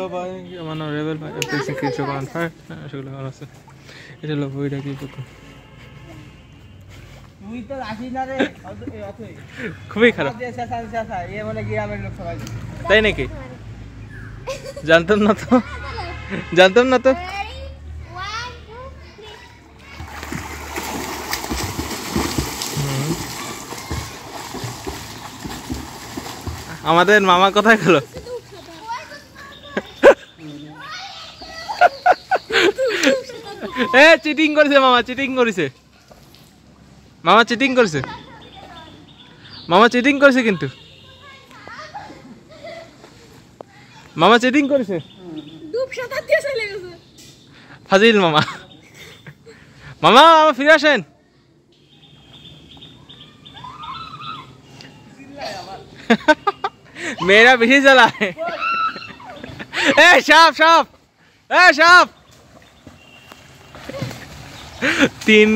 Hello ভাই, আমার নাম রেবেল ভাই, ফিক্সিং কিছু করেন ভাই, সেগুলো ভালো আছে। এটা হলো বইটা কি করতো, খুবই খারাপ। তাই নাকি? জানতাম না তো, জানতাম না তো। আমাদের মামা কোথায় গেল? এ চিটিং করেছে মামা, চিটিং করেছে মামা, চিটিং করেছে মামা, চিটিং করেছে কিন্তু মামা, চিটিং করেছে। ফাজিল মামা। মামা ফিরে আসেন। মেয়েরা বেশি জ্বালায়। এ সাপ সাপ, এ সাপ। তিন